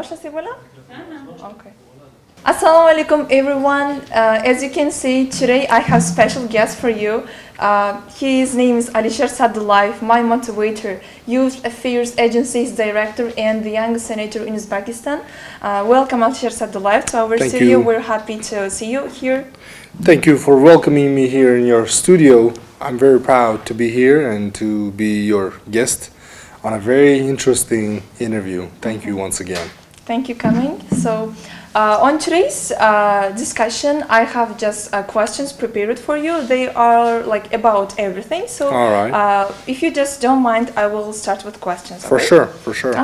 можно сибула? Okay. Assalamu alaikum everyone. As you can see, today I have special guest for you. His name is Alisher Sadullaev, my motivator, Youth Affairs Agency's director and the youngest senator in Uzbekistan. Welcome Alisher Sadullaev to our studio. We're happy to see you here. Thank you for welcoming me here in your studio. I'm very proud to be here and to be your guest on a very interesting interview. Thank you once again. Thank you for coming. So, on today's discussion, I have just questions prepared for you. They are like about everything. So, all right. If you just don't mind, I will start with questions. For sure, for sure.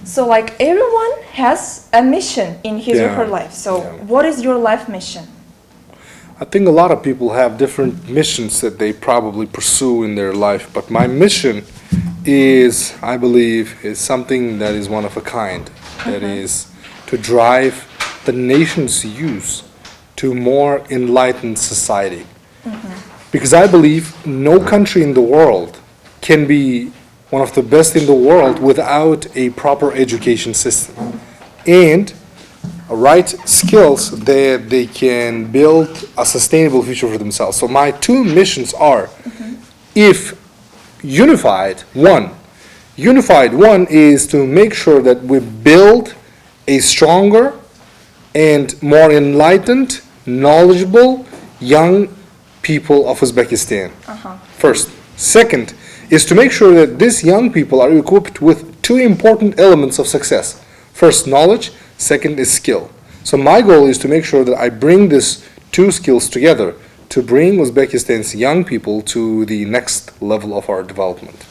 So, like everyone has a mission in his or her life. So, what is your life mission? I think a lot of people have different missions that they probably pursue in their life, but my mission is, I believe, is something that is one of a kind. That is to drive the nation's youth to more enlightened society. Because I believe no country in the world can be one of the best in the world without a proper education system and right skills that they can build a sustainable future for themselves. So my two missions are, if unified one is to make sure that we build a stronger and more enlightened, knowledgeable young people of Uzbekistan. First. Second is to make sure that these young people are equipped with two important elements of success. First, knowledge. Second is skill. So my goal is to make sure that I bring these two skills together to bring Uzbekistan's young people to the next level of our development.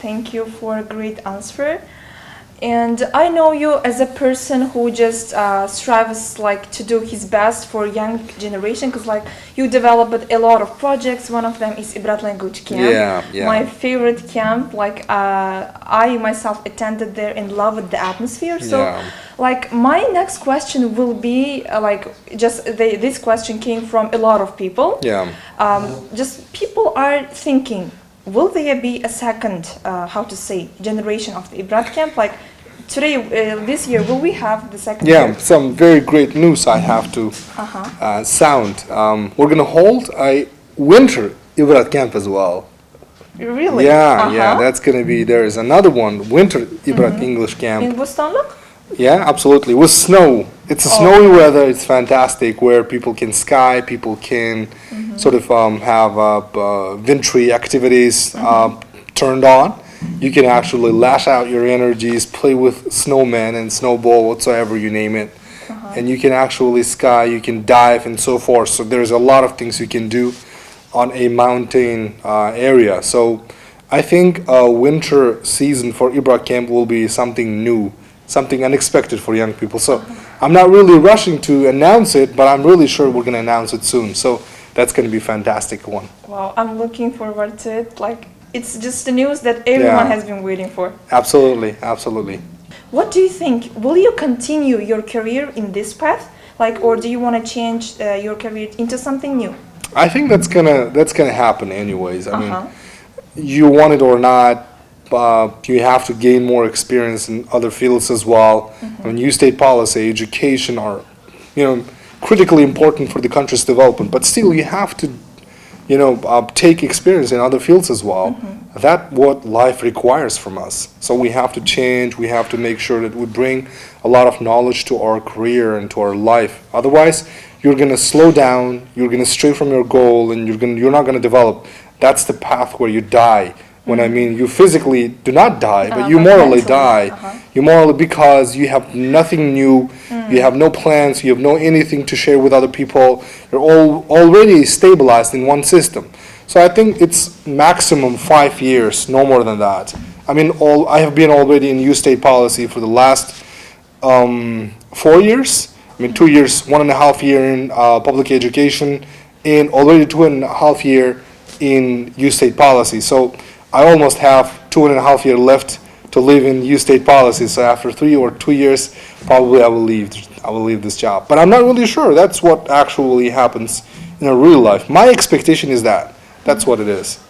Thank you for a great answer. And I know you as a person who just strives like to do his best for young generation, because like you developed a lot of projects. One of them is Ibrat language camp. My favorite camp. Like I myself attended there and loved the atmosphere. So like my next question will be this question came from a lot of people. Just people are thinking, will there be a second, generation of the Ibrat camp? Like today, this year, will we have the second year? Some very great news I have to sound. We're going to hold a winter Ibrat camp as well. Really? That's going to be, there is another one, winter Ibrat English camp. In Bostanlık? Yeah, absolutely. With snow. It's a snowy weather. It's fantastic where people can ski, people can sort of have wintry activities turned on. You can actually lash out your energies, play with snowmen and snowball, whatsoever you name it. And you can actually ski, you can dive and so forth. So there's a lot of things you can do on a mountain area. So I think a winter season for Ibrat camp will be something new, something unexpected for young people. So I'm not really rushing to announce it, but I'm really sure we're going to announce it soon. So that's going to be a fantastic one. Wow, I'm looking forward to it. Like, it's just the news that everyone has been waiting for. Absolutely, absolutely. What do you think? Will you continue your career in this path, like, or do you want to change your career into something new? I think that's gonna happen anyways. I mean, you want it or not, you have to gain more experience in other fields as well. I mean, new state policy, education are, critically important for the country's development. But still, you have to, take experience in other fields as well. That's what life requires from us. So we have to change. We have to make sure that we bring a lot of knowledge to our career and to our life. Otherwise, you're gonna slow down. You're gonna stray from your goal, and you're not gonna develop. That's the path where you die. When I mean you physically do not die, but you morally die. You morally, because you have nothing new, you have no plans, you have no anything to share with other people. You're all already stabilized in one system. So I think it's maximum 5 years, no more than that. I mean, I have been already in youth state policy for the last 4 years. I mean, 2 years, 1.5 year in public education, and already 2.5 year in youth state policy. So I almost have 2.5 years left to live in youth state policy. So after 3 or 2 years, probably I will leave this job. But I'm not really sure. That's what actually happens in a real life. My expectation is that's what it is.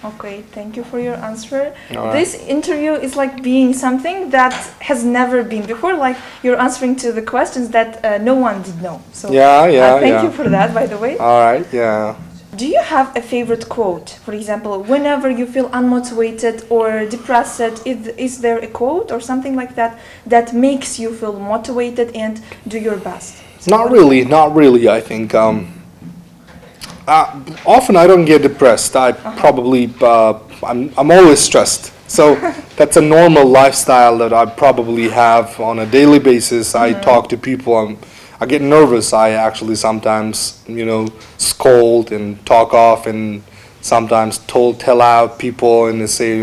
Okay, thank you for your answer. All right. This interview is like being something that has never been before. Like you're answering to the questions that no one did know. So thank you for that, by the way. All right, yeah. Do you have a favorite quote? For example, whenever you feel unmotivated or depressed, is there a quote or something like that that makes you feel motivated and do your best? So Not really, I think. Often I don't get depressed. I'm always stressed. So that's a normal lifestyle that I probably have on a daily basis. I talk to people. I get nervous. I actually sometimes, scold and talk off, and sometimes tell out people, and they say,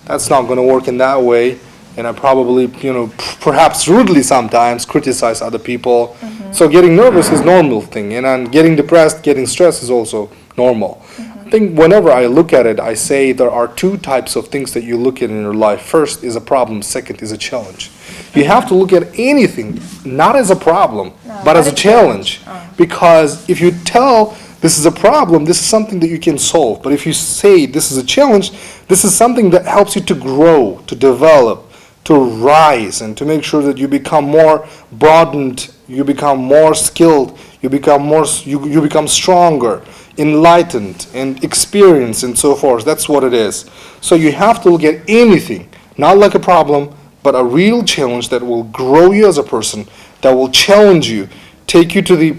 that's not going to work in that way. And I probably, perhaps rudely sometimes criticize other people. So getting nervous is normal thing, and getting depressed, getting stressed is also normal. I think whenever I look at it, I say there are two types of things that you look at in your life. First is a problem, second is a challenge. You have to look at anything not as a problem, but as a challenge. Because if you tell this is a problem, this is something that you can solve. But if you say this is a challenge, this is something that helps you to grow, to develop, to rise, and to make sure that you become more broadened, you become more skilled, you become stronger, enlightened, and experienced, and so forth. That's what it is. So you have to look at anything, not like a problem, but a real challenge that will grow you as a person, that will challenge you, take you to the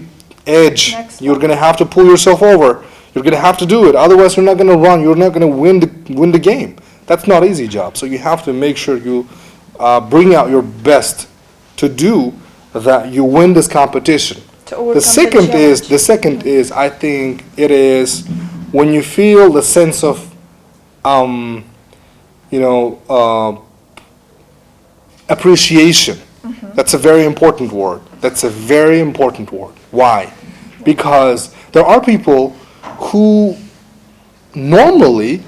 edge. You're going to have to pull yourself over. You're going to have to do it. Otherwise, you're not going to run. You're not going to win the game. That's not an easy job. So you have to make sure you bring out your best to do that. You win this competition. The second is I think it is when you feel the sense of appreciation. That's a very important word. Why? Because there are people who normally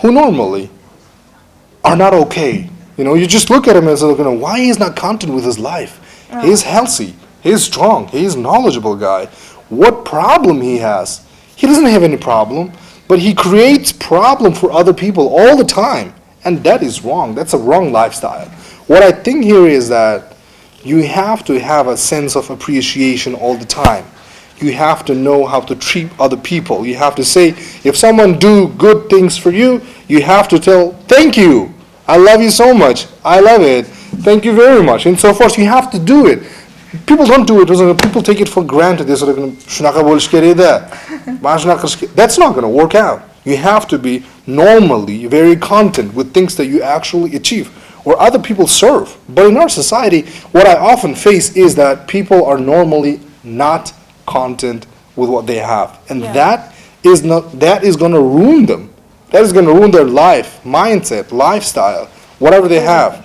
are not okay. You just look at him and say, why he's not content with his life? He's healthy, he's strong, he's knowledgeable guy. What problem he has? He doesn't have any problem, but he creates problem for other people all the time. And that is wrong. That's a wrong lifestyle. What I think here is that you have to have a sense of appreciation all the time. You have to know how to treat other people. You have to say, if someone do good things for you, you have to tell, thank you. I love you so much. I love it. Thank you very much. And so forth. You have to do it. People don't do it. People take it for granted. They're sort of that's not going to work out. You have to be normally very content with things that you actually achieve or other people serve. But in our society, what I often face is that people are normally not content with what they have. And that is going to ruin them. That is going to ruin their life, mindset, lifestyle, whatever they have.